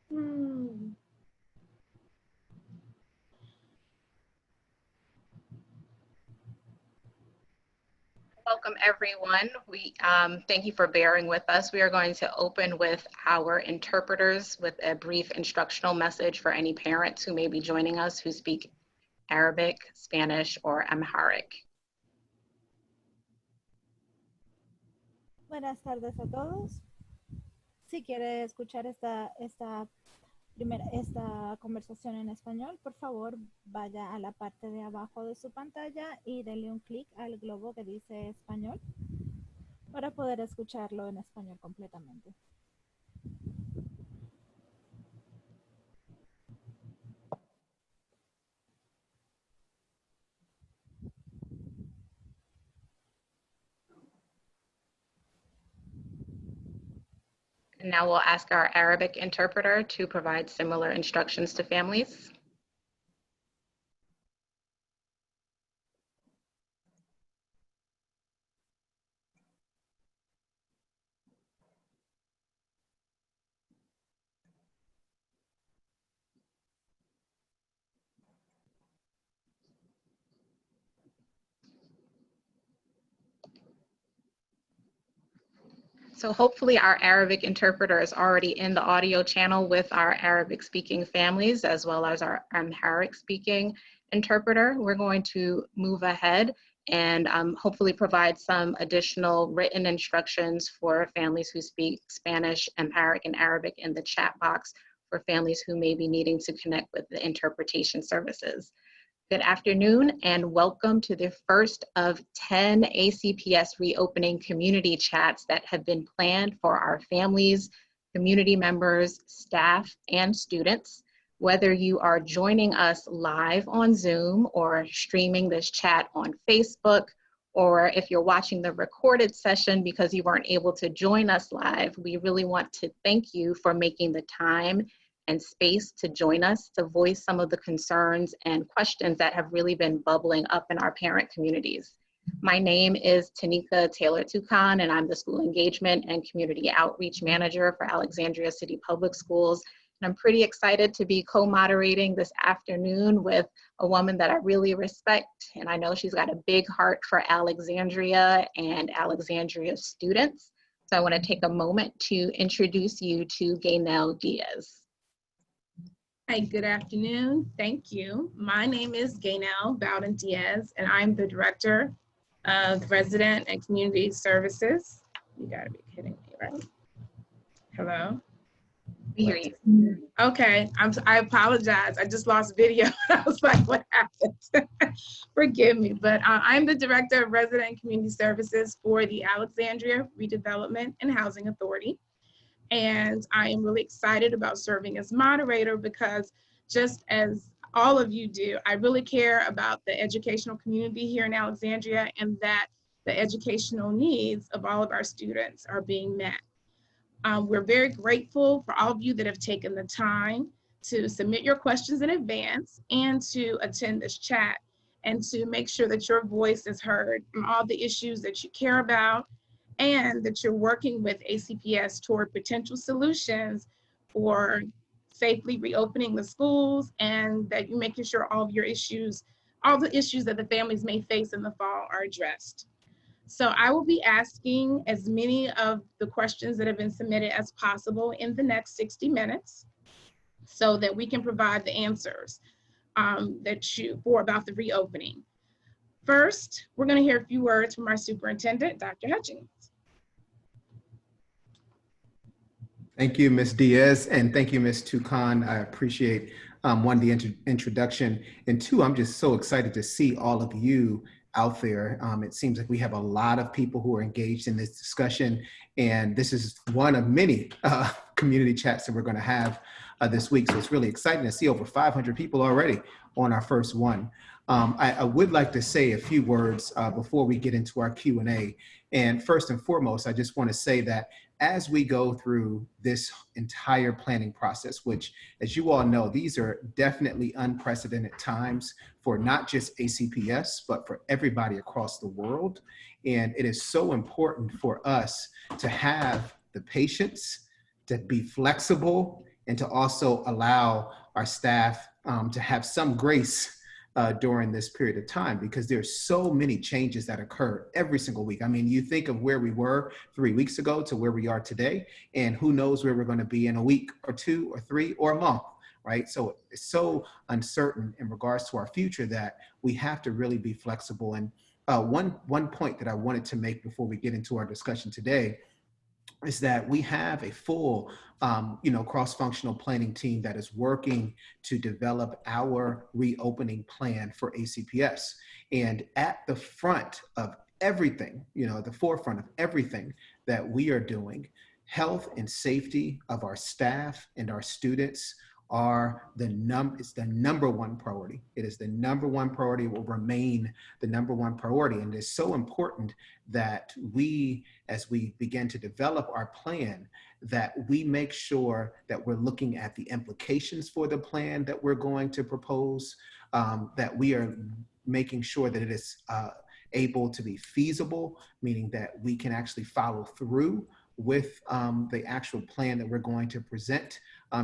Hmm. Welcome everyone. We thank you for bearing with us. We are going to open with our interpreters with a brief instructional message for any parents who may be joining us who speak Arabic, Spanish, or Amharic. Buenas tardes a todos. Si quiere escuchar esta conversación en español, por favor vaya a la parte de abajo de su pantalla y dele un clic al globo que dice español para poder escucharlo en español completamente. And now we'll ask our Arabic interpreter to provide similar instructions to families. So hopefully our Arabic interpreter is already in the audio channel with our Arabic speaking families as well as our Amharic speaking interpreter. We're going to move ahead and hopefully provide some additional written instructions for families who speak Spanish, Amharic, and Arabic in the chat box for families who may be needing to connect with the interpretation services. Good afternoon and welcome to the first of 10 ACPS reopening community chats that have been planned for our families, community members, staff, and students. Whether you are joining us live on Zoom or streaming this chat on Facebook, or if you're watching the recorded session because you weren't able to join us live, we really want to thank you for making the time and space to join us to voice some of the concerns and questions that have really been bubbling up in our parent communities. My name is Tanika Taylor-Toucan, and I'm the School Engagement and Community Outreach Manager for Alexandria City Public Schools. And I'm pretty excited to be co-moderating this afternoon with a woman that I really respect, and I know she's got a big heart for Alexandria and Alexandria students. So I want to take a moment to introduce you to Gaynell Diaz. Hi, good afternoon. Thank you. My name is Gaynell Bowden Diaz, and I'm the Director of Resident and Community Services. You gotta be kidding me, right? Hello? We hear you. Okay, I apologize. I just lost video. I was like, what happened? Forgive me, but I'm the Director of Resident and Community Services for the Alexandria Redevelopment and Housing Authority. And I am really excited about serving as moderator because just as all of you do, I really care about the educational community here in Alexandria and that the educational needs of all of our students are being met. We're very grateful for all of you that have taken the time to submit your questions in advance and to attend this chat and to make sure that your voice is heard on all the issues that you care about and that you're working with ACPS toward potential solutions for safely reopening the schools and that you're making sure all of your issues, all the issues that the families may face in the fall are addressed. So I will be asking as many of the questions that have been submitted as possible in the next 60 minutes so that we can provide the answers about the reopening. First, we're going to hear a few words from our superintendent, Dr. Hutchings. Thank you, Ms. Diaz, and thank you, Ms. Toucan. I appreciate one, the introduction, and two, I'm just so excited to see all of you out there. It seems like we have a lot of people who are engaged in this discussion, and this is one of many community chats that we're going to have this week. So it's really exciting to see over 500 people already on our first one. I would like to say a few words before we get into our Q&A. And first and foremost, I just want to say that as we go through this entire planning process, which, as you all know, these are definitely unprecedented times for not just ACPS, but for everybody across the world. And it is so important for us to have the patience, to be flexible, and to also allow our staff to have some grace during this period of time, because there's so many changes that occur every single week. I mean, you think of where we were 3 weeks ago to where we are today, and who knows where we're going to be in a week or 2 or 3 or a month, right? So it's so uncertain in regards to our future that we have to really be flexible. And one point that I wanted to make before we get into our discussion today is that we have a full, cross-functional planning team that is working to develop our reopening plan for ACPS. And at the front of everything, the forefront of everything that we are doing, health and safety of our staff and our students it's the number one priority. It is the number one priority. It will remain the number one priority. And it's so important that we, as we begin to develop our plan, that we make sure that we're looking at the implications for the plan that we're going to propose, that we are making sure that it is able to be feasible, meaning that we can actually follow through with the actual plan that we're going to present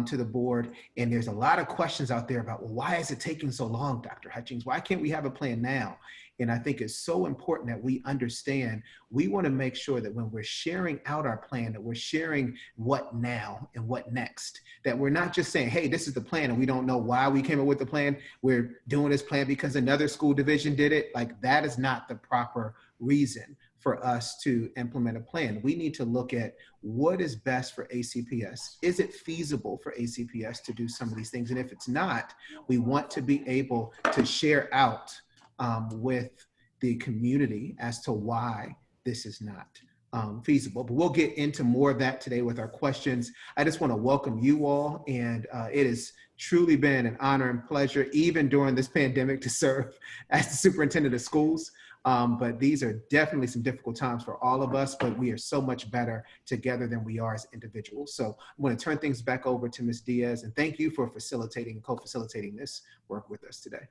to the board. And there's a lot of questions out there about, well, why is it taking so long, Dr. Hutchings? Why can't we have a plan now? And I think it's so important that we understand, we want to make sure that when we're sharing out our plan, that we're sharing what now and what next, that we're not just saying, hey, this is the plan and we don't know why we came up with the plan. We're doing this plan because another school division did it. Like, that is not the proper reason for us to implement a plan. We need to look at what is best for ACPS. Is it feasible for ACPS to do some of these things? And if it's not, we want to be able to share out with the community as to why this is not feasible. But we'll get into more of that today with our questions. I just want to welcome you all, and it has truly been an honor and pleasure, even during this pandemic, to serve as the superintendent of schools. But these are definitely some difficult times for all of us, but we are so much better together than we are as individuals. So I'm going to turn things back over to Ms. Diaz, and thank you for co-facilitating this work with us today.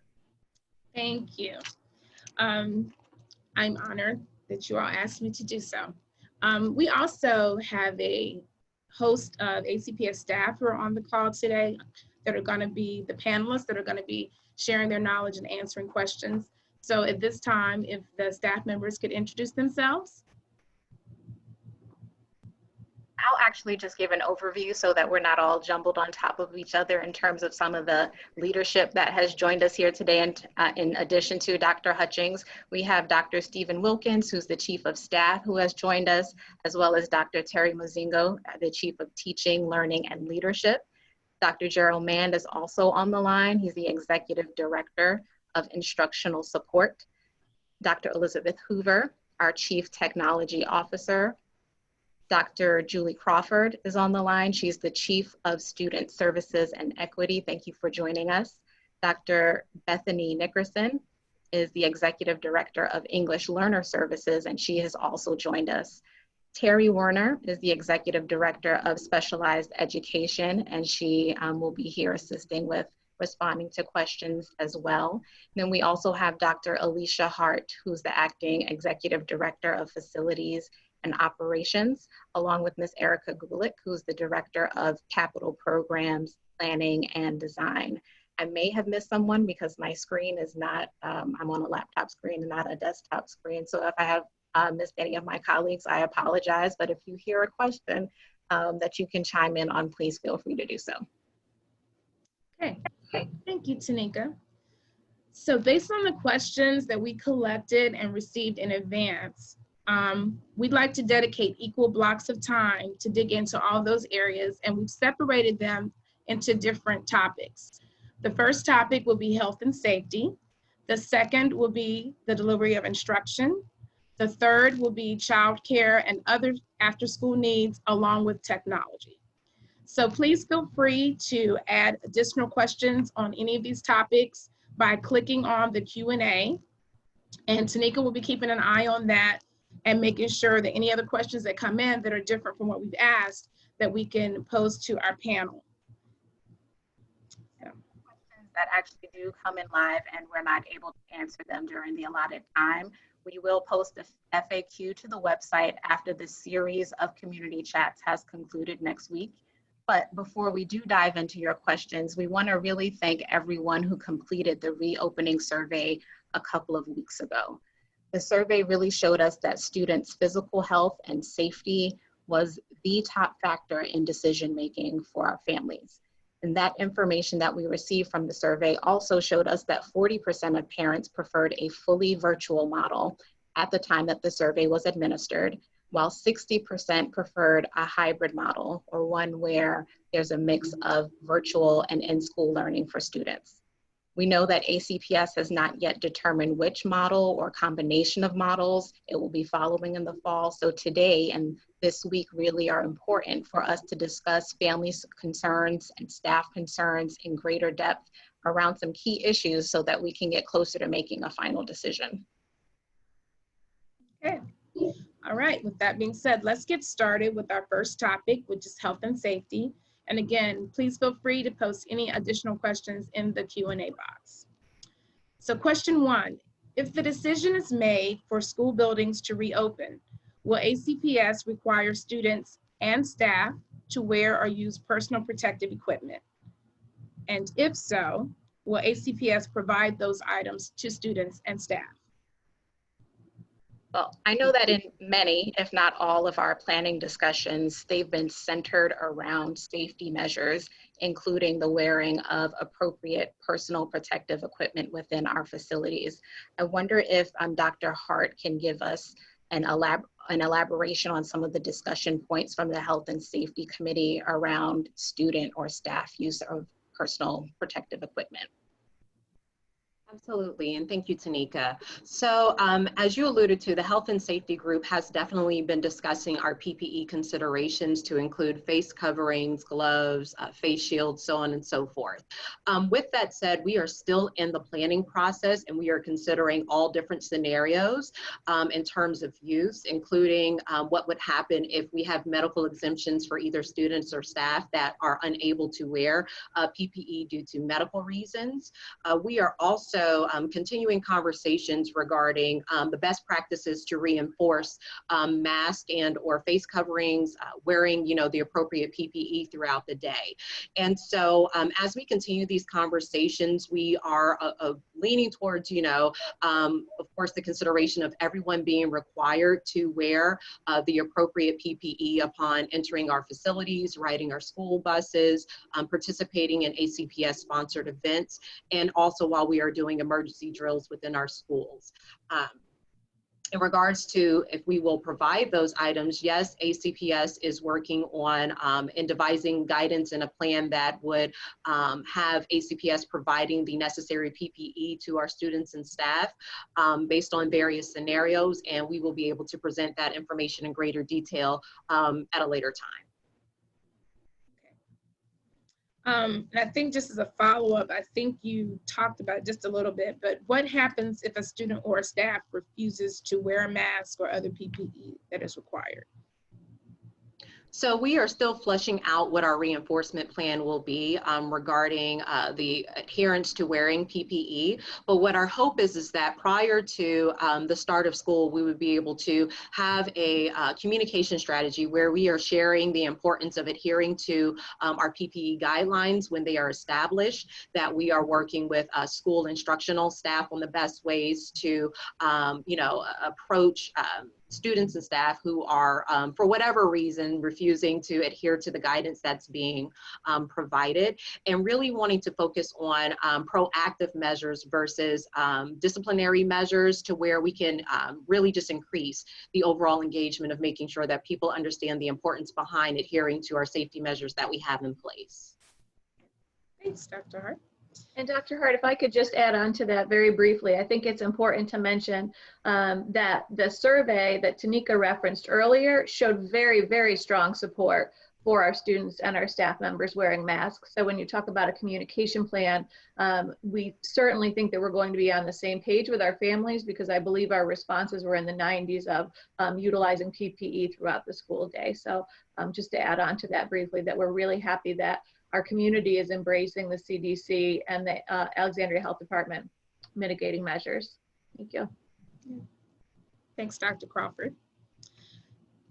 Thank you. I'm honored that you all asked me to do so. We also have a host of ACPS staff who are on the call today that are going to be the panelists that are going to be sharing their knowledge and answering questions. So at this time, if the staff members could introduce themselves. I'll actually just give an overview so that we're not all jumbled on top of each other in terms of some of the leadership that has joined us here today. And in addition to Dr. Hutchings, we have Dr. Stephen Wilkins, who's the Chief of Staff, who has joined us, as well as Dr. Terry Mozingo, the Chief of Teaching, Learning, and Leadership. Dr. Gerald Mand is also on the line. He's the Executive Director of Instructional Support. Dr. Elizabeth Hoover, our Chief Technology Officer. Dr. Julie Crawford is on the line. She's the Chief of Student Services and Equity. Thank you for joining us. Dr. Bethany Nickerson is the Executive Director of English Learner Services, and she has also joined us. Terry Werner is the Executive Director of Specialized Education, and she will be here assisting with responding to questions as well. And then we also have Dr. Alicia Hart, who's the Acting Executive Director of Facilities and Operations, along with Ms. Erica Gulick, who's the Director of Capital Programs, Planning, and Design. I may have missed someone because my screen is not, I'm on a laptop screen and not a desktop screen. So if I have missed any of my colleagues, I apologize. But if you hear a question that you can chime in on, please feel free to do so. Okay, thank you, Tanika. So based on the questions that we collected and received in advance, we'd like to dedicate equal blocks of time to dig into all those areas, and we've separated them into different topics. The first topic will be health and safety. The second will be the delivery of instruction. The third will be childcare and other after-school needs, along with technology. So please feel free to add additional questions on any of these topics by clicking on the Q&A. And Tanika will be keeping an eye on that and making sure that any other questions that come in that are different from what we've asked, that we can pose to our panel. Questions that actually do come in live and we're not able to answer them during the allotted time, we will post the FAQ to the website after the series of community chats has concluded next week. But before we do dive into your questions, we want to really thank everyone who completed the reopening survey a couple of weeks ago. The survey really showed us that students' physical health and safety was the top factor in decision-making for our families. And that information that we received from the survey also showed us that 40% of parents preferred a fully virtual model at the time that the survey was administered, while 60% preferred a hybrid model, or one where there's a mix of virtual and in-school learning for students. We know that ACPS has not yet determined which model or combination of models it will be following in the fall. So today and this week really are important for us to discuss families' concerns and staff concerns in greater depth around some key issues so that we can get closer to making a final decision. Okay. All right, with that being said, let's get started with our first topic, which is health and safety. And again, please feel free to post any additional questions in the Q&A box. So question 1, if the decision is made for school buildings to reopen, will ACPS require students and staff to wear or use personal protective equipment? And if so, will ACPS provide those items to students and staff? Well, I know that in many, if not all of our planning discussions, they've been centered around safety measures, including the wearing of appropriate personal protective equipment within our facilities. I wonder if Dr. Hart can give us an elaboration on some of the discussion points from the Health and Safety Committee around student or staff use of personal protective equipment. Absolutely, and thank you, Tanika. So as you alluded to, the Health and Safety Group has definitely been discussing our PPE considerations to include face coverings, gloves, face shields, so on and so forth. With that said, we are still in the planning process and we are considering all different scenarios in terms of use, including what would happen if we have medical exemptions for either students or staff that are unable to wear PPE due to medical reasons. We are also continuing conversations regarding the best practices to reinforce mask and or face coverings, wearing the appropriate PPE throughout the day. And so as we continue these conversations, we are leaning towards, of course, the consideration of everyone being required to wear the appropriate PPE upon entering our facilities, riding our school buses, participating in ACPS sponsored events, and also while we are doing emergency drills within our schools. In regards to if we will provide those items, yes, ACPS is working on and devising guidance and a plan that would have ACPS providing the necessary PPE to our students and staff based on various scenarios, and we will be able to present that information in greater detail at a later time. And I think just as a follow-up, I think you talked about it just a little bit, but what happens if a student or a staff refuses to wear a mask or other PPE that is required? So we are still fleshing out what our reinforcement plan will be regarding the adherence to wearing PPE. But what our hope is that prior to the start of school, we would be able to have a communication strategy where we are sharing the importance of adhering to our PPE guidelines when they are established, that we are working with school instructional staff on the best ways to, approach students and staff who are, for whatever reason, refusing to adhere to the guidance that's being provided, and really wanting to focus on proactive measures versus disciplinary measures, to where we can really just increase the overall engagement of making sure that people understand the importance behind adhering to our safety measures that we have in place. Thanks, Dr. Hart. And Dr. Hart, if I could just add on to that very briefly, I think it's important to mention that the survey that Tanika referenced earlier showed very, very strong support for our students and our staff members wearing masks. So when you talk about a communication plan, we certainly think that we're going to be on the same page with our families, because I believe our responses were in the 90s of utilizing PPE throughout the school day. So just to add on to that briefly, that we're really happy that our community is embracing the CDC and the Alexandria Health Department mitigating measures. Thank you. Thanks, Dr. Crawford.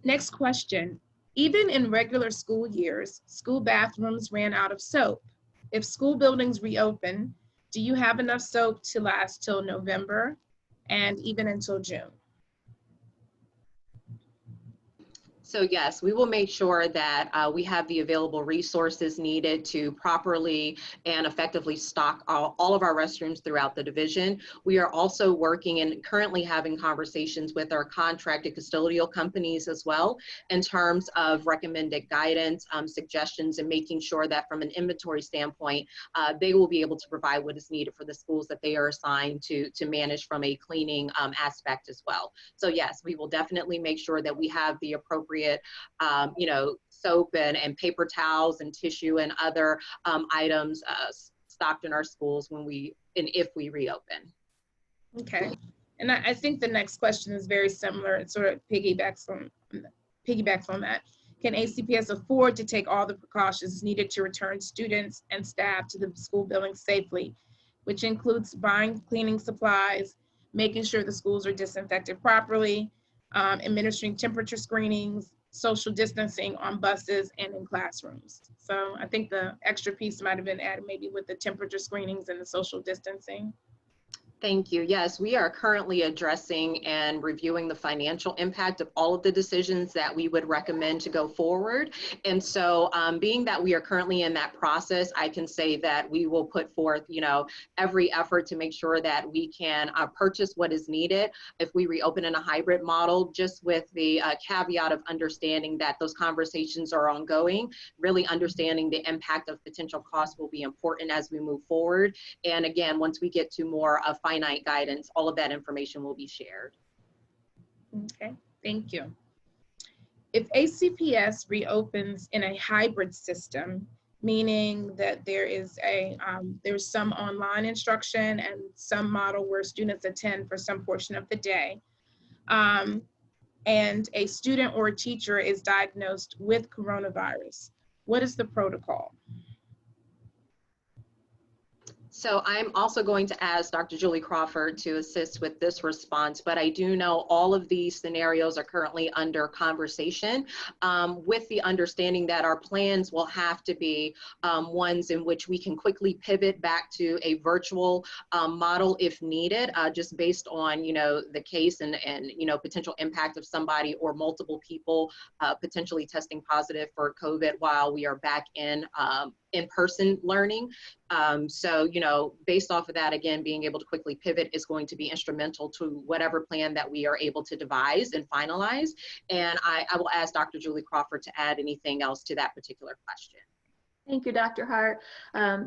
Next question. Even in regular school years, school bathrooms ran out of soap. If school buildings reopen, do you have enough soap to last till November and even until June? So yes, we will make sure that we have the available resources needed to properly and effectively stock all of our restrooms throughout the division. We are also working and currently having conversations with our contracted custodial companies as well in terms of recommended guidance, suggestions, and making sure that from an inventory standpoint, they will be able to provide what is needed for the schools that they are assigned to manage from a cleaning aspect as well. So yes, we will definitely make sure that we have the appropriate soap and paper towels and tissue and other items stocked in our schools if we reopen. Okay, and I think the next question is very similar. It sort of piggybacks on that. Can ACPS afford to take all the precautions needed to return students and staff to the school building safely, which includes buying cleaning supplies, making sure the schools are disinfected properly, administering temperature screenings, social distancing on buses and in classrooms? So I think the extra piece might have been added maybe with the temperature screenings and the social distancing. Thank you. Yes, we are currently addressing and reviewing the financial impact of all of the decisions that we would recommend to go forward. And so being that we are currently in that process, I can say that we will put forth, every effort to make sure that we can purchase what is needed if we reopen in a hybrid model, just with the caveat of understanding that those conversations are ongoing. Really understanding the impact of potential costs will be important as we move forward. And again, once we get to more finite guidance, all of that information will be shared. Okay, thank you. If ACPS reopens in a hybrid system, meaning that there is there's some online instruction and some model where students attend for some portion of the day, and a student or a teacher is diagnosed with coronavirus, what is the protocol? So I'm also going to ask Dr. Julie Crawford to assist with this response, but I do know all of these scenarios are currently under conversation with the understanding that our plans will have to be ones in which we can quickly pivot back to a virtual model if needed, just based on, the case and potential impact of somebody or multiple people potentially testing positive for COVID while we are back in-person learning. So, based off of that, again, being able to quickly pivot is going to be instrumental to whatever plan that we are able to devise and finalize. And I will ask Dr. Julie Crawford to add anything else to that particular question. Thank you, Dr. Hart.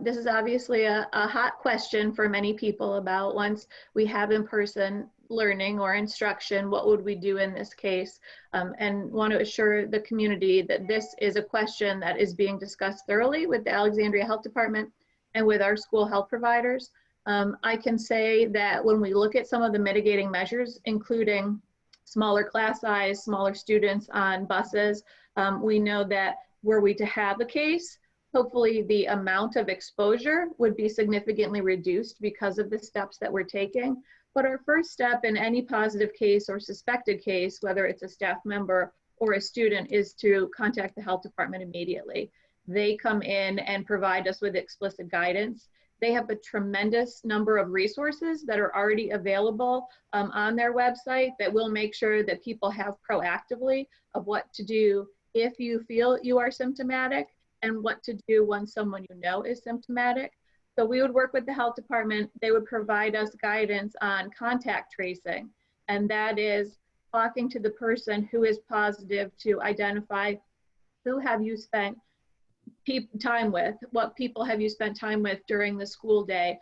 This is obviously a hot question for many people about once we have in-person learning or instruction, what would we do in this case? And want to assure the community that this is a question that is being discussed thoroughly with the Alexandria Health Department and with our school health providers. I can say that when we look at some of the mitigating measures, including smaller class size, smaller students on buses, we know that were we to have a case, hopefully the amount of exposure would be significantly reduced because of the steps that we're taking. But our first step in any positive case or suspected case, whether it's a staff member or a student, is to contact the health department immediately. They come in and provide us with explicit guidance. They have a tremendous number of resources that are already available on their website that will make sure that people have proactively of what to do if you feel you are symptomatic and what to do when someone you know is symptomatic. So we would work with the health department. They would provide us guidance on contact tracing, and that is talking to the person who is positive to identify who have you spent time with, what people have you spent time with during the school day.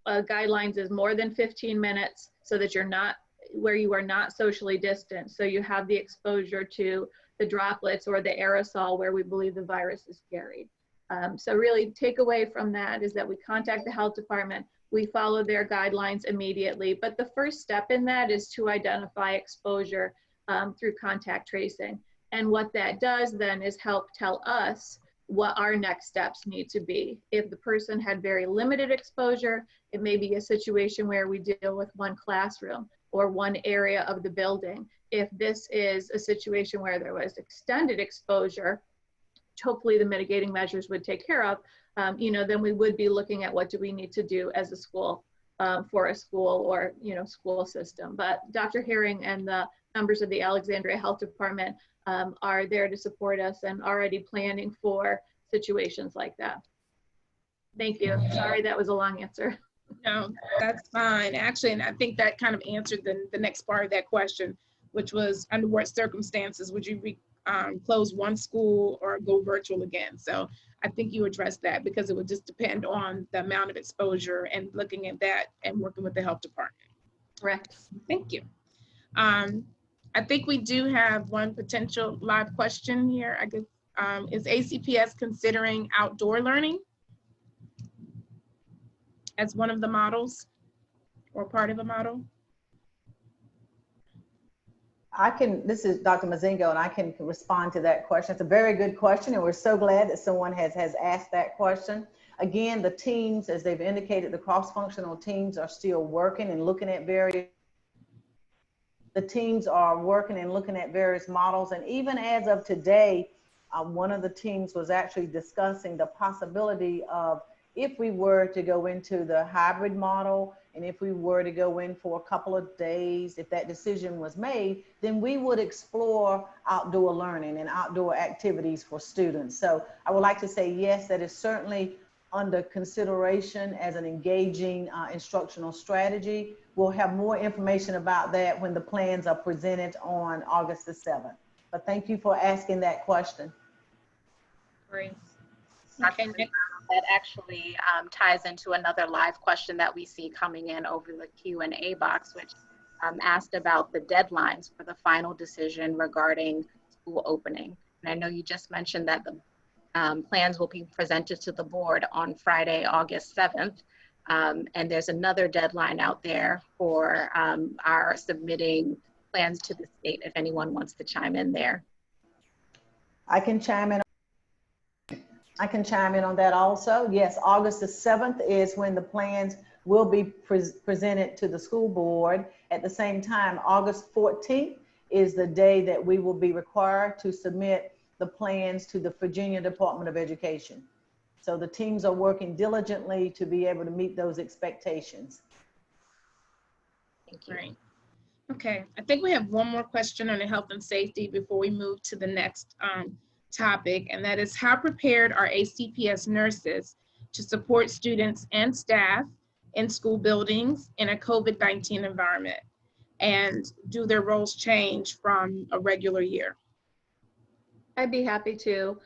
Guidelines is more than 15 minutes so that you're not where you are not socially distant. So you have the exposure to the droplets or the aerosol where we believe the virus is carried. So really take away from that is that we contact the health department, we follow their guidelines immediately. But the first step in that is to identify exposure through contact tracing. And what that does then is help tell us what our next steps need to be. If the person had very limited exposure, it may be a situation where we deal with one classroom or one area of the building. If this is a situation where there was extended exposure, hopefully the mitigating measures would take care of, then we would be looking at what do we need to do as a school for a school or, school system. But Dr. Herring and the members of the Alexandria Health Department are there to support us and already planning for situations like that. Thank you. Sorry, that was a long answer. No, that's fine. Actually, and I think that kind of answered the next part of that question, which was under what circumstances would you close one school or go virtual again? So I think you addressed that, because it would just depend on the amount of exposure and looking at that and working with the health department. Correct. Thank you. I think we do have one potential live question here. I guess, is ACPS considering outdoor learning as one of the models or part of a model? This is Dr. Mazingo, and I can respond to that question. It's a very good question, and we're so glad that someone has asked that question. Again, the teams, as they've indicated, the cross-functional teams are still working and looking at various models. And even as of today, one of the teams was actually discussing the possibility of, if we were to go into the hybrid model, and if we were to go in for a couple of days, if that decision was made, then we would explore outdoor learning and outdoor activities for students. So I would like to say, yes, that is certainly under consideration as an engaging instructional strategy. We'll have more information about that when the plans are presented on August the 7th. But thank you for asking that question. Great. That actually ties into another live question that we see coming in over the Q&A box, which asked about the deadlines for the final decision regarding school opening. And I know you just mentioned that the plans will be presented to the board on Friday, August 7th. And there's another deadline out there for our submitting plans to the state, if anyone wants to chime in there. I can chime in on that also. Yes, August the 7th is when the plans will be presented to the school board. At the same time, August 14th is the day that we will be required to submit the plans to the Virginia Department of Education. So the teams are working diligently to be able to meet those expectations. Thank you. Great. Okay, I think we have one more question on the health and safety before we move to the next topic, and that is, how prepared are ACPS nurses to support students and staff in school buildings in a COVID-19 environment? And do their roles change from a regular year? I'd be happy to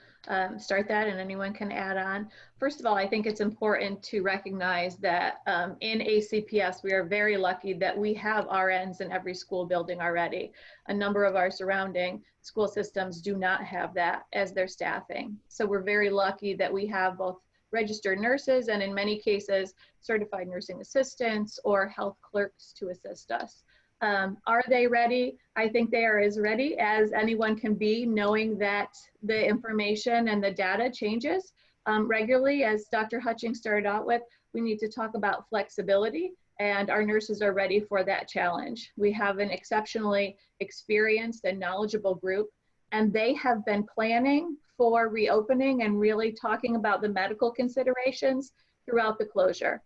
start that, and anyone can add on. First of all, I think it's important to recognize that in ACPS, we are very lucky that we have RNs in every school building already. A number of our surrounding school systems do not have that as their staffing. So we're very lucky that we have both registered nurses and, in many cases, certified nursing assistants or health clerks to assist us. Are they ready? I think they are as ready as anyone can be, knowing that the information and the data changes regularly. As Dr. Hutchings started out with, we need to talk about flexibility, and our nurses are ready for that challenge. We have an exceptionally experienced and knowledgeable group, and they have been planning for reopening and really talking about the medical considerations throughout the closure.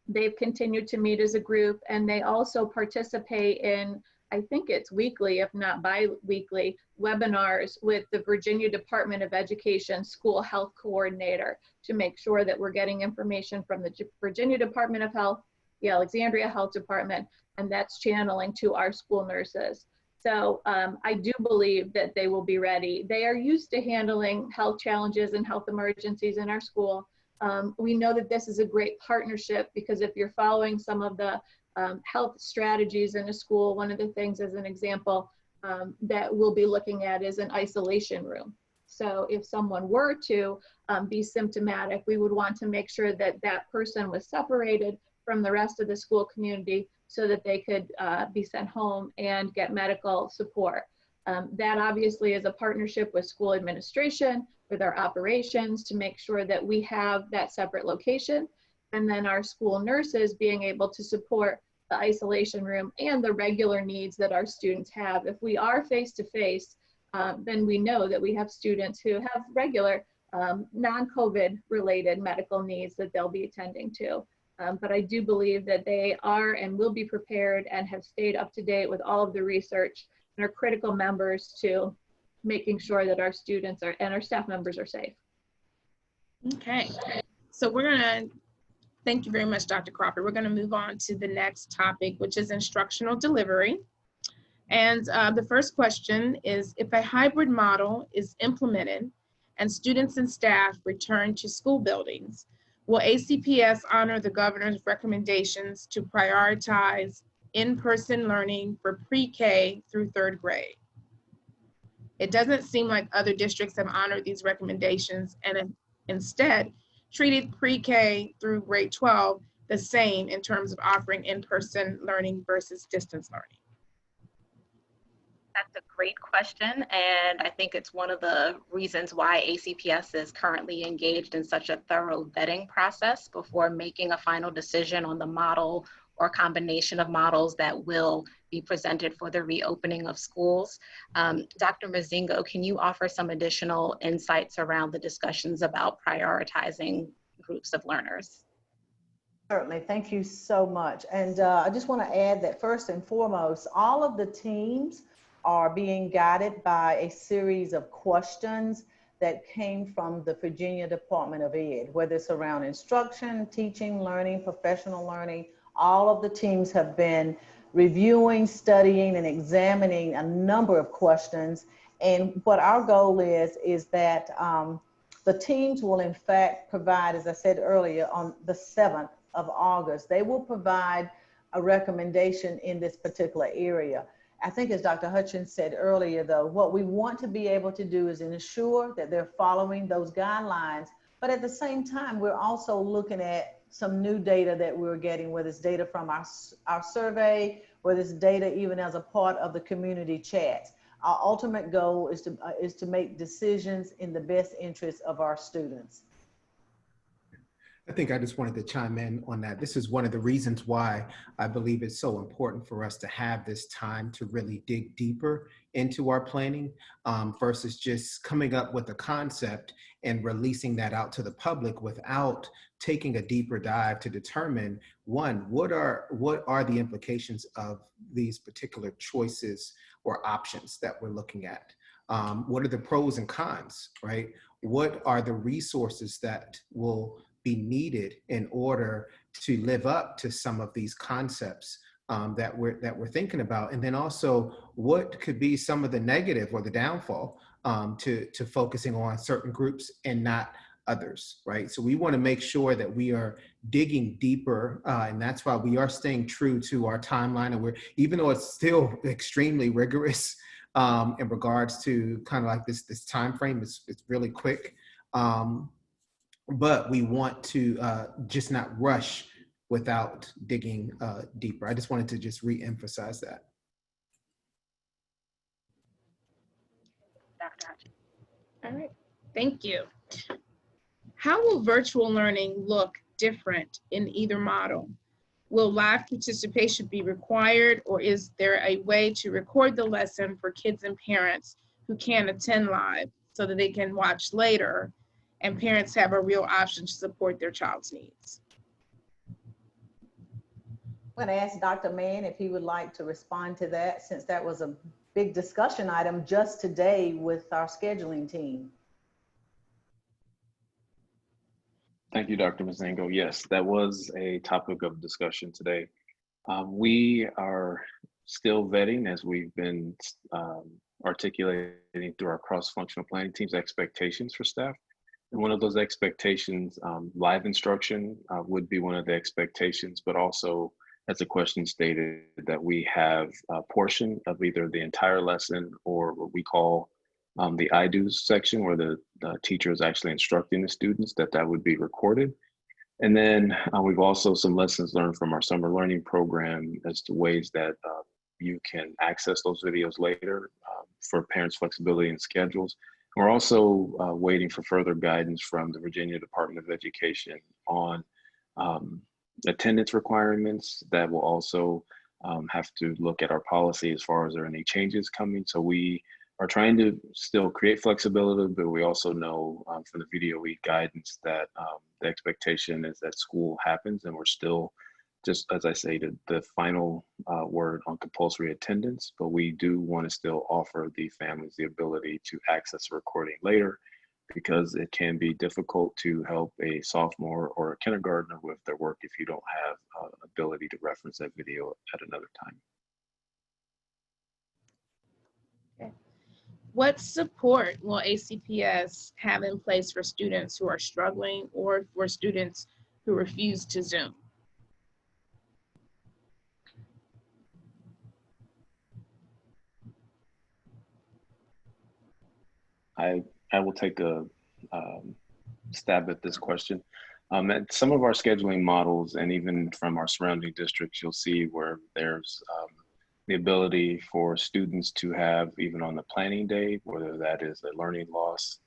They've continued to meet as a group, and they also participate in, I think it's weekly, if not bi-weekly, webinars with the Virginia Department of Education School Health Coordinator to make sure that we're getting information from the Virginia Department of Health, the Alexandria Health Department, and that's channeling to our school nurses. So I do believe that they will be ready. They are used to handling health challenges and health emergencies in our school. We know that this is a great partnership, because if you're following some of the health strategies in a school, one of the things, as an example, that we'll be looking at is an isolation room. So if someone were to be symptomatic, we would want to make sure that that person was separated from the rest of the school community so that they could be sent home and get medical support. That obviously is a partnership with school administration, with our operations to make sure that we have that separate location. And then our school nurses being able to support the isolation room and the regular needs that our students have. If we are face-to-face, then we know that we have students who have regular non-COVID related medical needs that they'll be attending to. But I do believe that they are and will be prepared and have stayed up to date with all of the research and are critical members to making sure that our students are and our staff members are safe. Okay, so we're gonna, thank you very much, Dr. Crawford. We're gonna move on to the next topic, which is instructional delivery. And the first question is, if a hybrid model is implemented and students and staff return to school buildings, will ACPS honor the governor's recommendations to prioritize in-person learning for pre-K through 3rd grade? It doesn't seem like other districts have honored these recommendations and have instead treated pre-K through grade 12 the same in terms of offering in-person learning versus distance learning. That's a great question, and I think it's one of the reasons why ACPS is currently engaged in such a thorough vetting process before making a final decision on the model or combination of models that will be presented for the reopening of schools. Dr. Mozingo, can you offer some additional insights around the discussions about prioritizing groups of learners? Certainly, thank you so much. And I just want to add that first and foremost, all of the teams are being guided by a series of questions that came from the Virginia Department of Ed, whether it's around instruction, teaching, learning, professional learning. All of the teams have been reviewing, studying, and examining a number of questions. And what our goal is that the teams will in fact provide, as I said earlier, on the 7th of August, they will provide a recommendation in this particular area. I think as Dr. Hutchins said earlier, though, what we want to be able to do is ensure that they're following those guidelines, but at the same time, we're also looking at some new data that we're getting, whether it's data from our survey, whether it's data even as a part of the community chats. Our ultimate goal is to make decisions in the best interest of our students. I think I just wanted to chime in on that. This is one of the reasons why I believe it's so important for us to have this time to really dig deeper into our planning versus just coming up with a concept and releasing that out to the public without taking a deeper dive to determine, one, what are the implications of these particular choices or options that we're looking at? What are the pros and cons, right? What are the resources that will be needed in order to live up to some of these concepts that we're thinking about, and then also what could be some of the negative or the downfall to focusing on certain groups and not others, right? So we want to make sure that we are digging deeper, and that's why we are staying true to our timeline. And even though it's still extremely rigorous in regards to kind of like this time frame, it's really quick. But we want to just not rush without digging deeper. I just wanted to just re-emphasize that. Dr. Hutchins. All right, thank you. How will virtual learning look different in either model? Will live participation be required, or is there a way to record the lesson for kids and parents who can't attend live so that they can watch later and parents have a real option to support their child's needs? I'm going to ask Dr. Mann if he would like to respond to that, since that was a big discussion item just today with our scheduling team. Thank you, Dr. Mozingo. Yes, that was a topic of discussion today. We are still vetting, as we've been articulating through our cross-functional planning team's expectations for staff. And one of those expectations, live instruction would be one of the expectations, but also, as the question stated, that we have a portion of either the entire lesson or what we call the I do's section, where the teacher is actually instructing the students, that would be recorded. And then we've also some lessons learned from our summer learning program as to ways that you can access those videos later for parents' flexibility and schedules. We're also waiting for further guidance from the Virginia Department of Education on attendance requirements. That will also have to look at our policy as far as there are any changes coming. So we are trying to still create flexibility, but we also know from the VDOE guidance that the expectation is that school happens, and we're still, just as I say, the final word on compulsory attendance, but we do want to still offer the families the ability to access a recording later, because it can be difficult to help a sophomore or a kindergartner with their work if you don't have ability to reference that video at another time. Okay. What support will ACPS have in place for students who are struggling or for students who refuse to Zoom? I will take a stab at this question. At some of our scheduling models, and even from our surrounding districts, you'll see where there's the ability for students to have, even on the planning day, whether that is a learning loss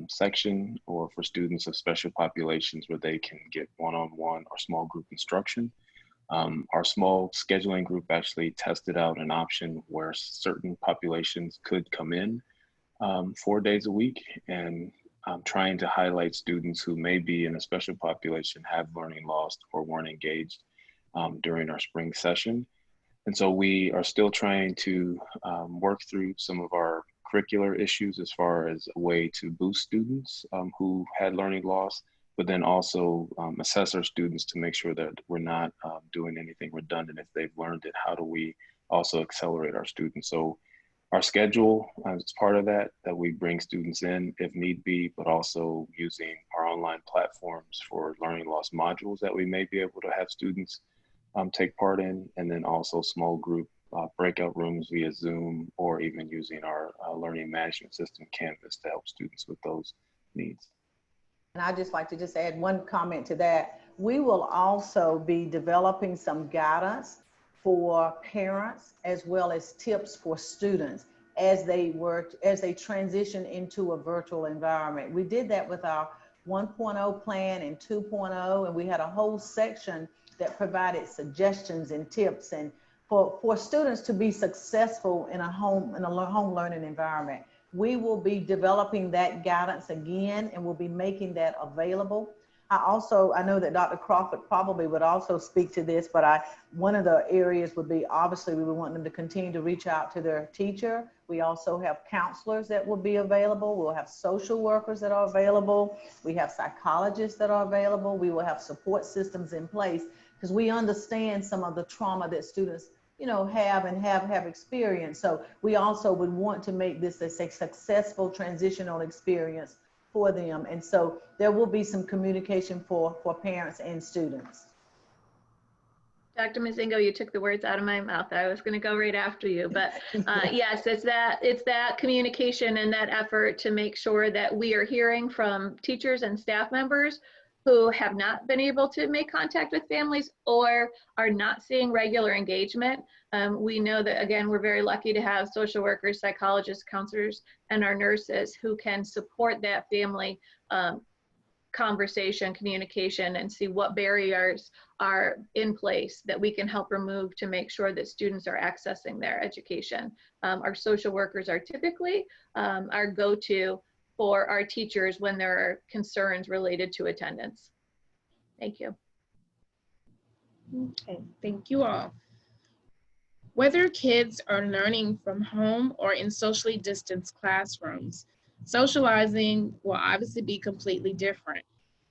section, or for students of special populations where they can get one-on-one or small group instruction. Our small scheduling group actually tested out an option where certain populations could come in 4 days a week, and trying to highlight students who may be in a special population, have learning loss, or weren't engaged during our spring session. And so we are still trying to work through some of our curricular issues as far as a way to boost students who had learning loss, but then also assess our students to make sure that we're not doing anything redundant. If they've learned it, how do we also accelerate our students? So our schedule is part of that we bring students in if need be, but also using our online platforms for learning loss modules that we may be able to have students take part in, and then also small group breakout rooms via Zoom, or even using our learning management system, Canvas, to help students with those needs. And I'd just like to just add one comment to that. We will also be developing some guidance for parents as well as tips for students as they transition into a virtual environment. We did that with our 1.0 plan and 2.0, and we had a whole section that provided suggestions and tips and for students to be successful in a home learning environment. We will be developing that guidance again, and we'll be making that available. I know that Dr. Crawford probably would also speak to this, but one of the areas would be, obviously, we would want them to continue to reach out to their teacher. We also have counselors that will be available. We'll have social workers that are available. We have psychologists that are available. We will have support systems in place, because we understand some of the trauma that students have experienced. So we also would want to make this a successful transitional experience for them. And so there will be some communication for parents and students. Dr. Mozingo, you took the words out of my mouth. I was going to go right after you, but yes, it's that communication and that effort to make sure that we are hearing from teachers and staff members who have not been able to make contact with families or are not seeing regular engagement. We know that, again, we're very lucky to have social workers, psychologists, counselors, and our nurses who can support that family conversation, communication, and see what barriers are in place that we can help remove to make sure that students are accessing their education. Our social workers are typically our go-to for our teachers when there are concerns related to attendance. Thank you. Okay, thank you all. Whether kids are learning from home or in socially distanced classrooms, socializing will obviously be completely different.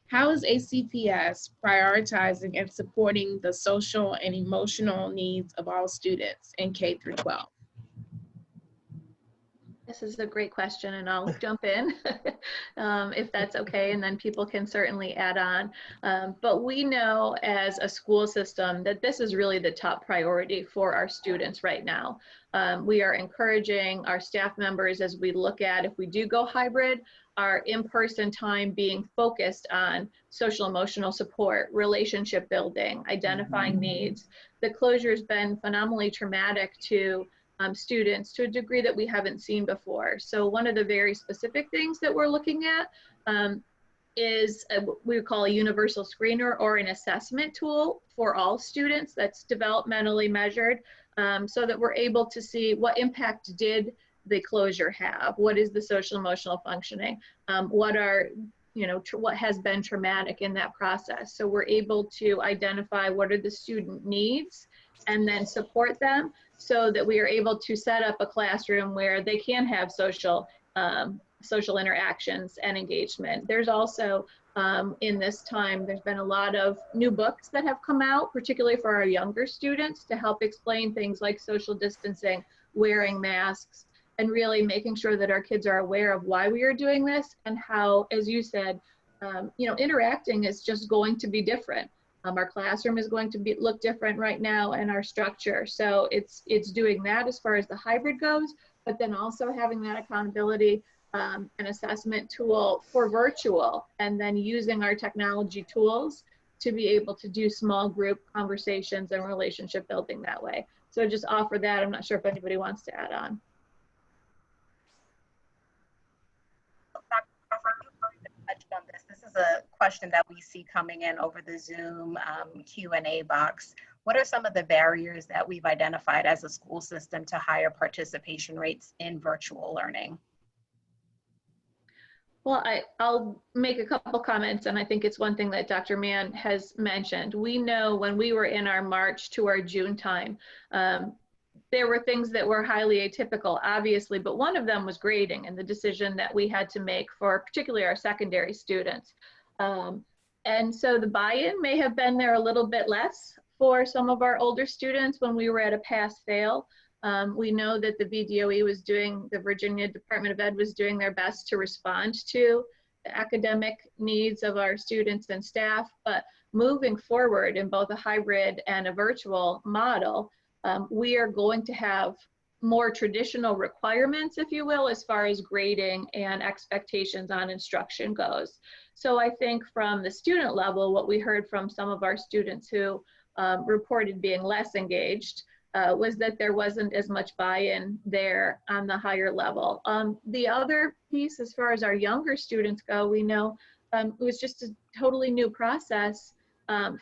How is ACPS prioritizing and supporting the social and emotional needs of all students in K through 12? This is a great question, and I'll jump in if that's okay, and then people can certainly add on. But we know as a school system that this is really the top priority for our students right now. We are encouraging our staff members, as we look at, if we do go hybrid, our in-person time being focused on social emotional support, relationship building, identifying needs. The closure has been phenomenally traumatic to students to a degree that we haven't seen before. So one of the very specific things that we're looking at is what we would call a universal screener or an assessment tool for all students that's developmentally measured, so that we're able to see what impact did the closure have, what is the social emotional functioning, what are, you know, what has been traumatic in that process. So we're able to identify what are the student needs and then support them so that we are able to set up a classroom where they can have social interactions and engagement. There's also, in this time, there's been a lot of new books that have come out, particularly for our younger students, to help explain things like social distancing, wearing masks, and really making sure that our kids are aware of why we are doing this and how, as you said, you know, interacting is just going to be different. Our classroom is going to look different right now and our structure. So it's doing that as far as the hybrid goes, but then also having that accountability an assessment tool for virtual, and then using our technology tools to be able to do small group conversations and relationship building that way. So just offer that. I'm not sure if anybody wants to add on. Touched on this. This is a question that we see coming in over the Zoom Q&A box. What are some of the barriers that we've identified as a school system to higher participation rates in virtual learning? Well, I'll make a couple comments, and I think it's one thing that Dr. Mann has mentioned. We know when we were in our March to our June time, there were things that were highly atypical, obviously, but one of them was grading and the decision that we had to make for particularly our secondary students. And so the buy-in may have been there a little bit less for some of our older students when we were at a pass-fail. We know that the VDOE was doing, the Virginia Department of Ed was doing their best to respond to the academic needs of our students and staff, but moving forward in both a hybrid and a virtual model, we are going to have more traditional requirements, if you will, as far as grading and expectations on instruction goes. So I think from the student level, what we heard from some of our students who reported being less engaged was that there wasn't as much buy-in there on the higher level. The other piece, as far as our younger students go, we know it was just a totally new process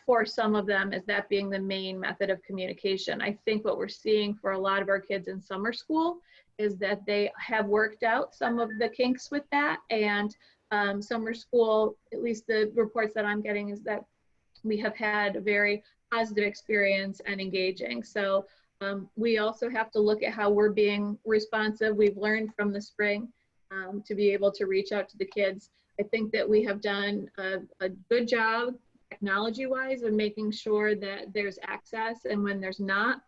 for some of them, as that being the main method of communication. I think what we're seeing for a lot of our kids in summer school is that they have worked out some of the kinks with that, and summer school, at least the reports that I'm getting, is that we have had a very positive experience and engaging. So we also have to look at how we're being responsive. We've learned from the spring to be able to reach out to the kids. I think that we have done a good job technology-wise of making sure that there's access, and when there's not,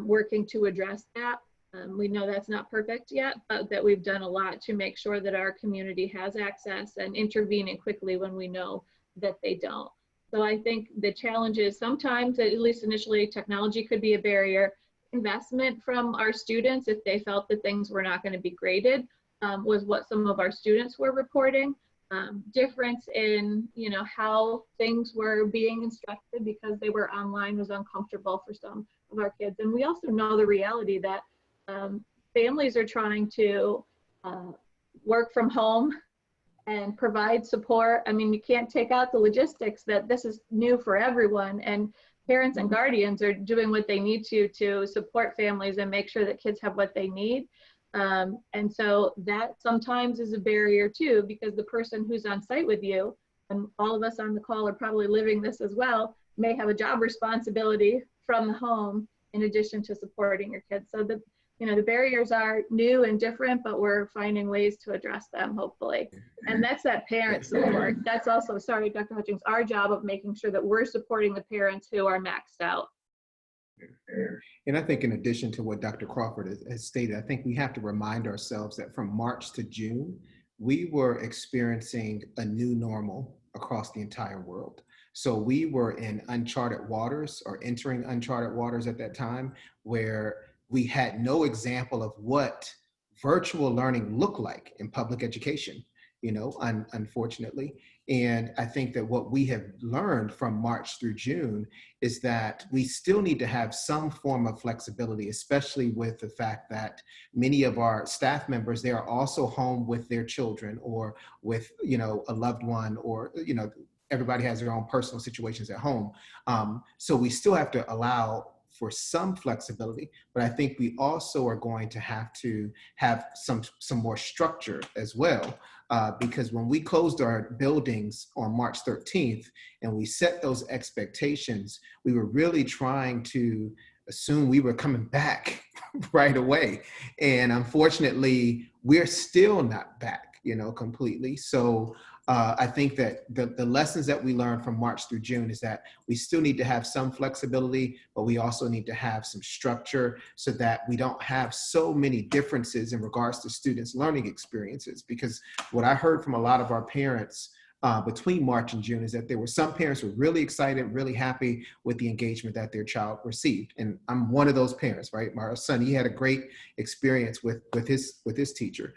working to address that. We know that's not perfect yet, but that we've done a lot to make sure that our community has access and intervening quickly when we know that they don't. So I think the challenge is sometimes, at least initially, technology could be a barrier. Investment from our students, if they felt that things were not going to be graded, was what some of our students were reporting. Difference in, you know, how things were being instructed because they were online was uncomfortable for some of our kids. And we also know the reality that families are trying to work from home and provide support. I mean, you can't take out the logistics that this is new for everyone, and parents and guardians are doing what they need to support families and make sure that kids have what they need. And so that sometimes is a barrier too, because the person who's on site with you, and all of us on the call are probably living this as well, may have a job responsibility from the home in addition to supporting your kids. So the, you know, the barriers are new and different, but we're finding ways to address them, hopefully. And that's that parent support. That's also, sorry, Dr. Hutchings, our job of making sure that we're supporting the parents who are maxed out. And I think in addition to what Dr. Crawford has stated, I think we have to remind ourselves that from March to June, we were experiencing a new normal across the entire world. So we were in uncharted waters, or entering uncharted waters at that time, where we had no example of what virtual learning looked like in public education, you know, unfortunately. And I think that what we have learned from March through June is that we still need to have some form of flexibility, especially with the fact that many of our staff members, they are also home with their children or with, a loved one, or, everybody has their own personal situations at home. So we still have to allow for some flexibility, but I think we also are going to have some more structure as well. Because when we closed our buildings on March 13th and we set those expectations, we were really trying to assume we were coming back right away. And unfortunately, we're still not back, completely. So I think that the lessons that we learned from March through June is that we still need to have some flexibility, but we also need to have some structure so that we don't have so many differences in regards to students' learning experiences. Because what I heard from a lot of our parents between March and June is that there were some parents who were really excited, really happy with the engagement that their child received. And I'm one of those parents, right? My son, he had a great experience with his teacher.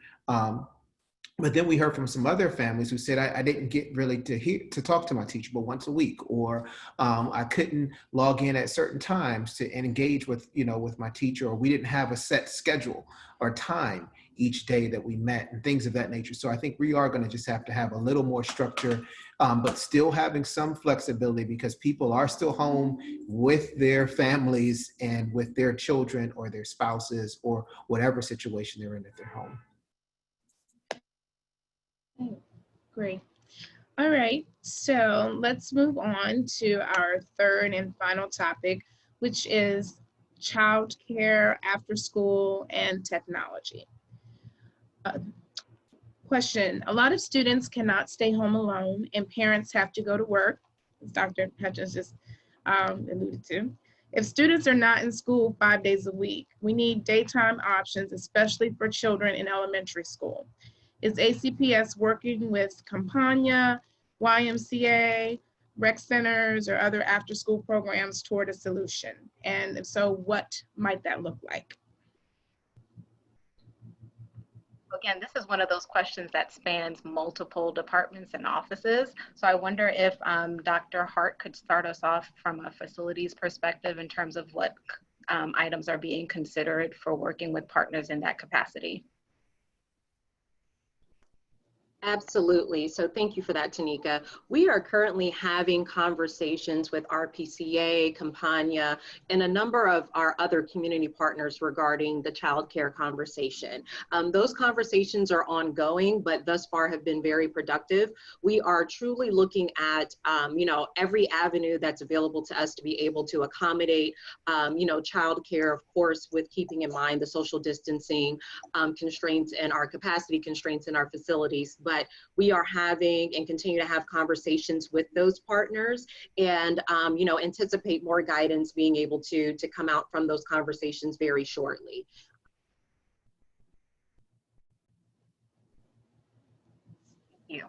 But then we heard from some other families who said, I didn't get really to talk to my teacher but once a week, or I couldn't log in at certain times to engage with my teacher, or we didn't have a set schedule or time each day that we met, and things of that nature. So I think we are going to just have to have a little more structure, but still having some flexibility, because people are still home with their families and with their children or their spouses or whatever situation they're in at their home. Great. All right, so let's move on to our third and final topic, which is childcare, after school, and technology. Question: a lot of students cannot stay home alone and parents have to go to work, as Dr. Hutchins just alluded to. If students are not in school 5 days a week, we need daytime options, especially for children in elementary school. Is ACPS working with Campagna, YMCA, rec centers, or other after-school programs toward a solution? And if so, what might that look like? Again, this is one of those questions that spans multiple departments and offices. So I wonder if Dr. Hart could start us off from a facilities perspective in terms of what items are being considered for working with partners in that capacity. Absolutely. So thank you for that, Tanika. We are currently having conversations with RPCA, Campagna, and a number of our other community partners regarding the childcare conversation. Those conversations are ongoing, but thus far have been very productive. We are truly looking at, every avenue that's available to us to be able to accommodate, childcare, of course, with keeping in mind the social distancing constraints and our capacity constraints in our facilities. But we are having and continue to have conversations with those partners, and anticipate more guidance being able to come out from those conversations very shortly. Thank you.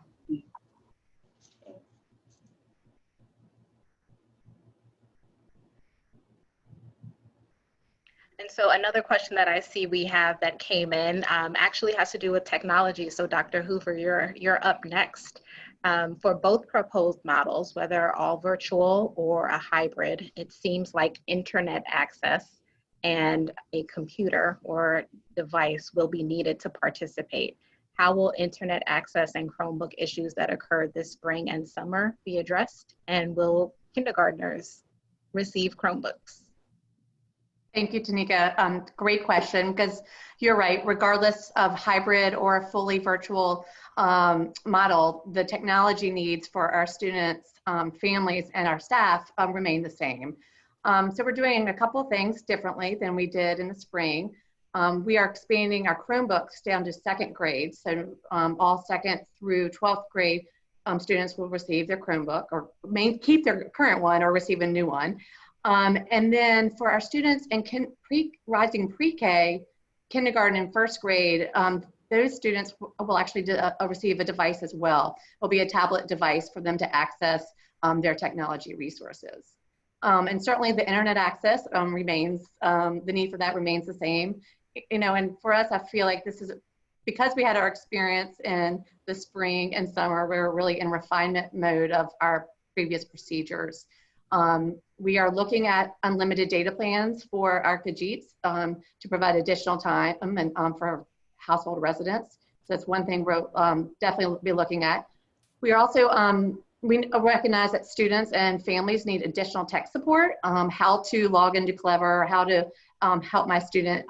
And so another question that I see we have that came in actually has to do with technology. So Dr. Hoover, you're up next. For both proposed models, whether all virtual or a hybrid, it seems like internet access and a computer or device will be needed to participate. How will internet access and Chromebook issues that occurred this spring and summer be addressed? And will kindergartners receive Chromebooks? Thank you, Tanika. Great question, because you're right, regardless of hybrid or a fully virtual model, the technology needs for our students, families, and our staff remain the same. So we're doing a couple of things differently than we did in the spring. We are expanding our Chromebooks down to second grade. So all second through 12th grade students will receive their Chromebook, or keep their current one or receive a new one. And then for our students in rising pre-K, kindergarten and first grade, those students will actually receive a device as well. It'll be a tablet device for them to access their technology resources. And certainly the internet access remains, the need for that remains the same. And for us, I feel like this is because we had our experience in the spring and summer, we were really in refinement mode of our previous procedures. We are looking at unlimited data plans for our Khajiits to provide additional time and for household residents. So that's one thing we'll definitely be looking at. We are also, we recognize that students and families need additional tech support, how to log into Clever, how to help my student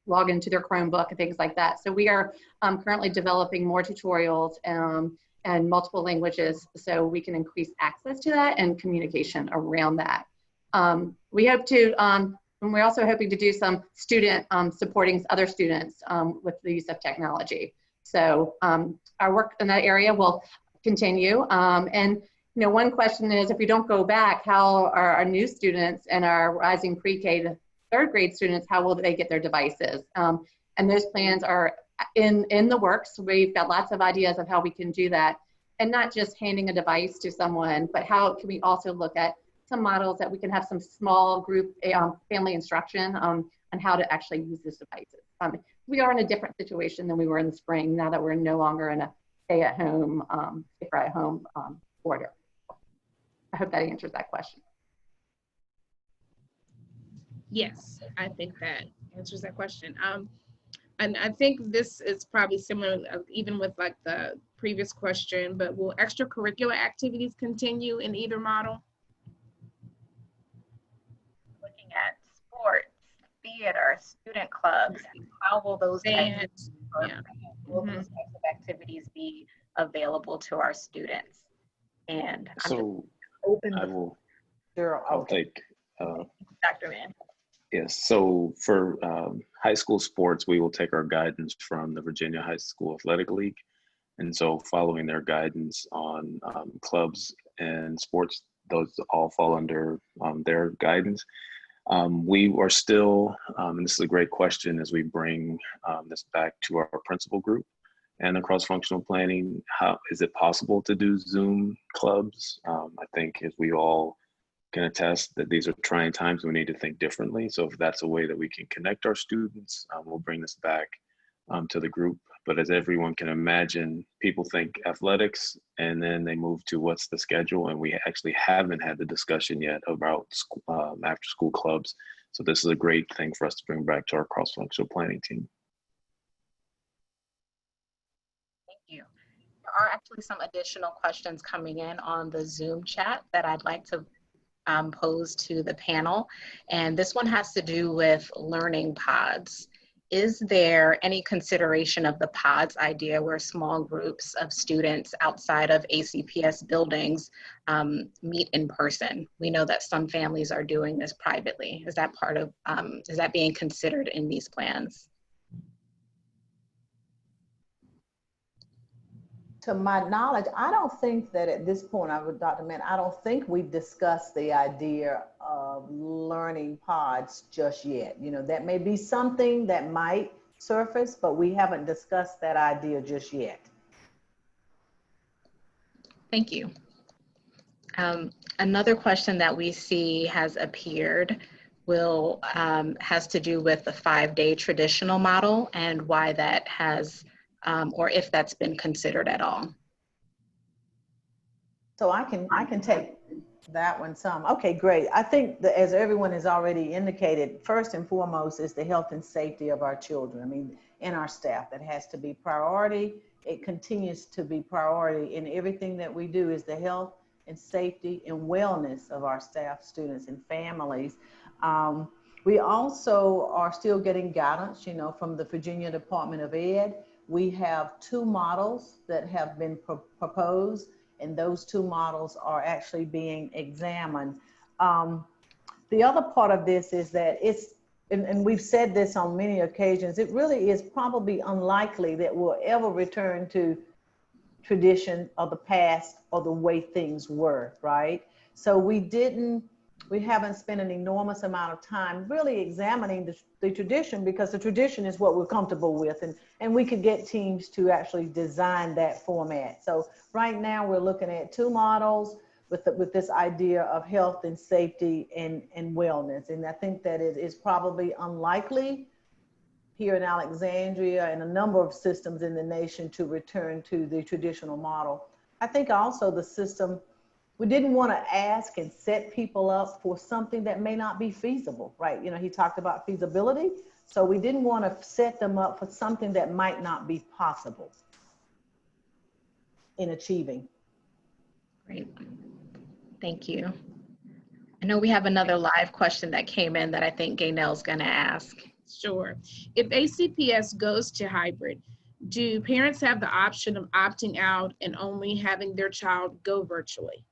log into their Chromebook and things like that. So we are currently developing more tutorials and multiple languages so we can increase access to that and communication around that. We hope to, and we're also hoping to do some student supporting other students with the use of technology. So our work in that area will continue. And you know, one question is, if we don't go back, how are our new students and our rising pre-K to third grade students, how will they get their devices? And those plans are in the works. We've got lots of ideas of how we can do that, and not just handing a device to someone, but how can we also look at some models that we can have some small group family instruction on how to actually use these devices. We are in a different situation than we were in the spring now that we're no longer in a stay-at-home, safer-at-home order. I hope that answers that question. Yes, I think that answers that question. And I think this is probably similar, even with like the previous question, but will extracurricular activities continue in either model? Looking at sports, theater, student clubs, how will those types will those types of activities be available to our students? And So open I will, Sure. I'll take, Dr. Mann. yes, so for high school sports, we will take our guidance from the Virginia High School Athletic League. And so following their guidance on clubs and sports, those all fall under their guidance. We are still, and this is a great question as we bring this back to our principal group and the cross-functional planning, how is it possible to do Zoom clubs? I think as we all can attest that these are trying times, we need to think differently. So if that's a way that we can connect our students, we'll bring this back to the group. But as everyone can imagine, people think athletics and then they move to what's the schedule, and we actually haven't had the discussion yet about after school clubs. So this is a great thing for us to bring back to our cross-functional planning team. Thank you. There are actually some additional questions coming in on the Zoom chat that I'd like to pose to the panel. And this one has to do with learning pods. Is there any consideration of the pods idea where small groups of students outside of ACPS buildings meet in person? We know that some families are doing this privately. Is that part of, is that being considered in these plans? To my knowledge, I don't think that at this point, Dr. Mann, I don't think we've discussed the idea of learning pods just yet. You know, that may be something that might surface, but we haven't discussed that idea just yet. Thank you. Another question that we see has appeared has to do with the 5-day traditional model and why that has or if that's been considered at all. So I can take that one some. Okay, great. I think that as everyone has already indicated, first and foremost is the health and safety of our children. I mean, and our staff, that has to be priority. It continues to be priority in everything that we do, is the health and safety and wellness of our staff, students, and families. We also are still getting guidance, you know, from the Virginia Department of Ed. We have 2 models that have been proposed, and those 2 models are actually being examined. The other part of this is that it's, and we've said this on many occasions, it really is probably unlikely that we'll ever return to tradition of the past or the way things were, right? So we haven't spent an enormous amount of time really examining the tradition, because the tradition is what we're comfortable with, and we could get teams to actually design that format. So right now we're looking at 2 models with this idea of health and safety and wellness. And I think that it is probably unlikely here in Alexandria and a number of systems in the nation to return to the traditional model. I think also the system, we didn't want to ask and set people up for something that may not be feasible, right? You know, he talked about feasibility. So we didn't want to set them up for something that might not be possible in achieving. Great. Thank you. I know we have another live question that came in that I think Gaynell's going to ask. Sure. If ACPS goes to hybrid, do parents have the option of opting out and only having their child go virtually?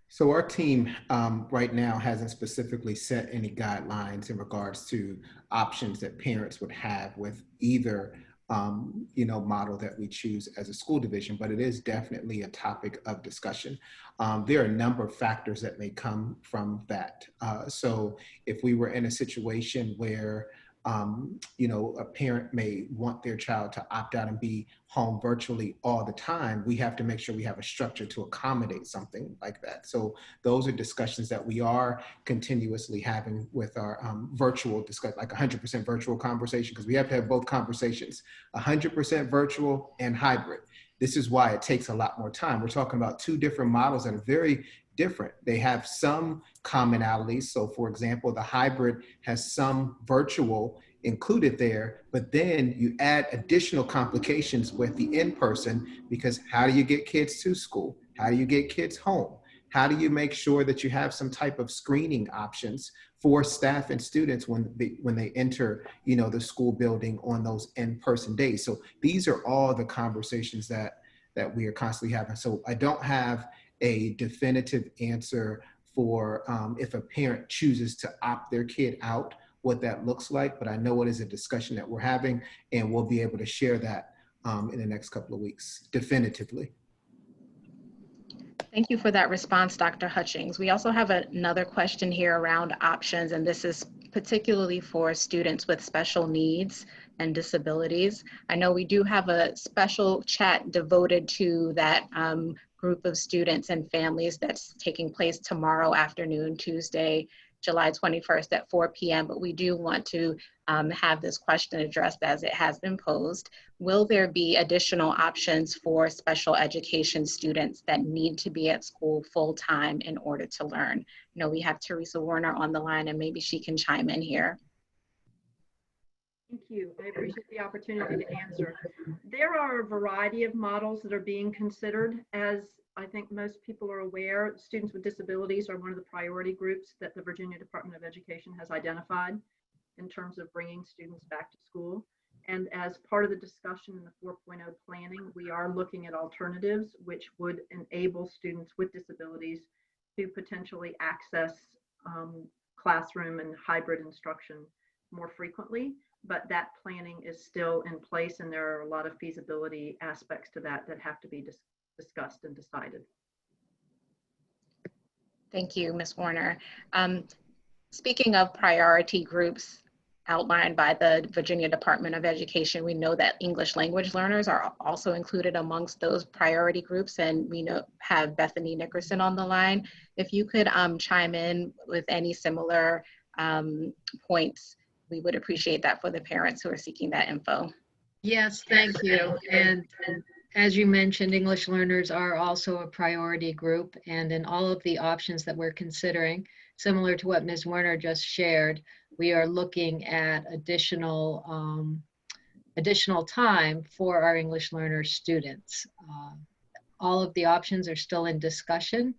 So our team right now hasn't specifically set any guidelines in regards to options that parents would have with either model that we choose as a school division, but it is definitely a topic of discussion. There are a number of factors that may come from that. So if we were in a situation where a parent may want their child to opt out and be home virtually all the time, we have to make sure we have a structure to accommodate something like that. So those are discussions that we are continuously having with our virtual discussion, like 100% virtual conversation, because we have to have both conversations, 100% virtual and hybrid. This is why it takes a lot more time. We're talking about two different models that are very different. They have some commonalities. So for example, the hybrid has some virtual included there, but then you add additional complications with the in-person, because how do you get kids to school? How do you get kids home? How do you make sure that you have some type of screening options for staff and students when they enter, the school building on those in-person days? So these are all the conversations that we are constantly having. So I don't have a definitive answer for if a parent chooses to opt their kid out, what that looks like, but I know it is a discussion that we're having, and we'll be able to share that in the next couple of weeks, definitively. Thank you for that response, Dr. Hutchings. We also have another question here around options, and this is particularly for students with special needs and disabilities. I know we do have a special chat devoted to that group of students and families that's taking place tomorrow afternoon, Tuesday, July 21st at 4 p.m. But we do want to have this question addressed as it has been posed. Will there be additional options for special education students that need to be at school full-time in order to learn? We have Teresa Warner on the line, and maybe she can chime in here. Thank you. I appreciate the opportunity to answer. There are a variety of models that are being considered. As I think most people are aware, students with disabilities are one of the priority groups that the Virginia Department of Education has identified in terms of bringing students back to school. And as part of the discussion in the 4.0 planning, we are looking at alternatives which would enable students with disabilities to potentially access classroom and hybrid instruction more frequently. But that planning is still in place, and there are a lot of feasibility aspects to that have to be discussed and decided. Thank you, Ms. Warner. Speaking of priority groups outlined by the Virginia Department of Education, we know that English language learners are also included amongst those priority groups, and we have Bethany Nickerson on the line. If you could chime in with any similar points, we would appreciate that for the parents who are seeking that info. Yes, thank you. And as you mentioned, English learners are also a priority group, and in all of the options that we're considering, similar to what Ms. Werner just shared, we are looking at additional time for our English learner students. All of the options are still in discussion,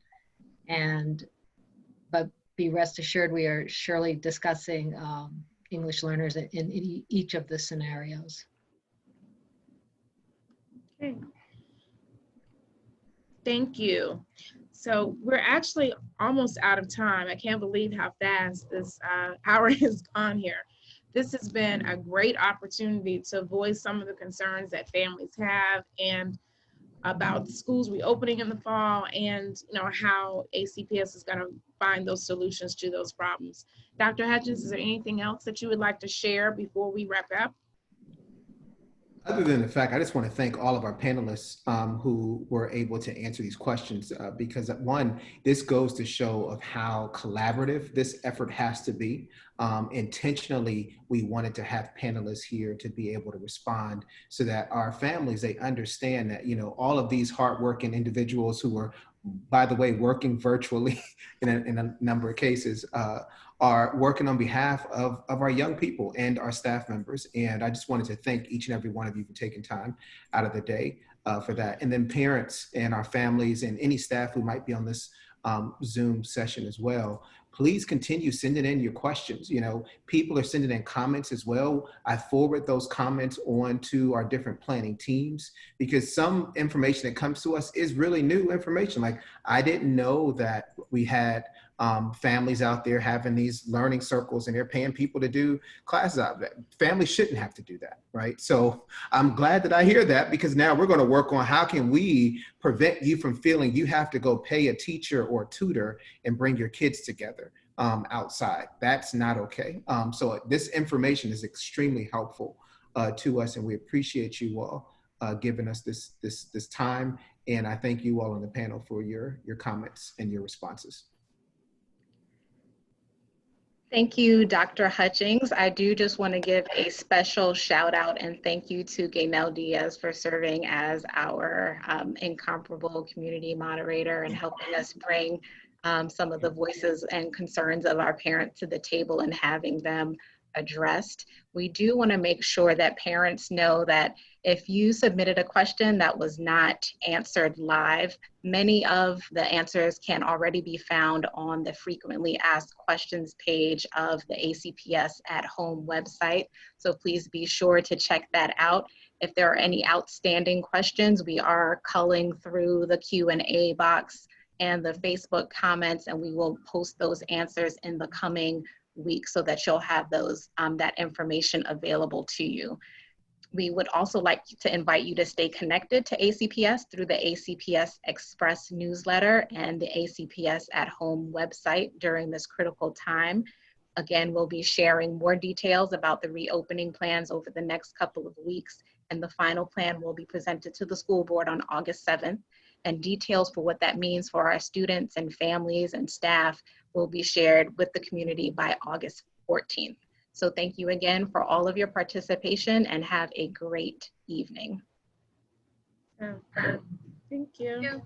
but be rest assured we are surely discussing English learners in each of the scenarios. Okay. Thank you. So we're actually almost out of time. I can't believe how fast this hour has gone here. This has been a great opportunity to voice some of the concerns that families have and about the schools reopening in the fall, and how ACPS is going to find those solutions to those problems. Dr. Hutchings, is there anything else that you would like to share before we wrap up? Other than the fact, I just want to thank all of our panelists who were able to answer these questions because one, this goes to show of how collaborative this effort has to be. Intentionally, we wanted to have panelists here to be able to respond so that our families, they understand that, you know, all of these hardworking individuals who are, by the way, working virtually in a number of cases, are working on behalf of our young people and our staff members. And I just wanted to thank each and every one of you for taking time out of the day for that. And then parents and our families and any staff who might be on this Zoom session as well, please continue sending in your questions. You know, people are sending in comments as well. I forward those comments on to our different planning teams because some information that comes to us is really new information. Like I didn't know that we had families out there having these learning circles and they're paying people to do classes out of that. Families shouldn't have to do that, right? So I'm glad that I hear that because now we're going to work on how can we prevent you from feeling you have to go pay a teacher or a tutor and bring your kids together outside. That's not okay. So this information is extremely helpful to us and we appreciate you all giving us this time. And I thank you all on the panel for your comments and your responses. Thank you, Dr. Hutchings. I do just want to give a special shout out and thank you to Gaynell Diaz for serving as our incomparable community moderator and helping us bring some of the voices and concerns of our parents to the table and having them addressed. We do want to make sure that parents know that if you submitted a question that was not answered live, many of the answers can already be found on the frequently asked questions page of the ACPS at Home website. So please be sure to check that out. If there are any outstanding questions, we are culling through the Q&A box and the Facebook comments, and we will post those answers in the coming week so that you'll have those that information available to you. We would also like to invite you to stay connected to ACPS through the ACPS Express newsletter and the ACPS at Home website during this critical time. Again, we'll be sharing more details about the reopening plans over the next couple of weeks, and the final plan will be presented to the school board on August 7th. And details for what that means for our students and families and staff will be shared with the community by August 14th. So thank you again for all of your participation and have a great evening. Thank you.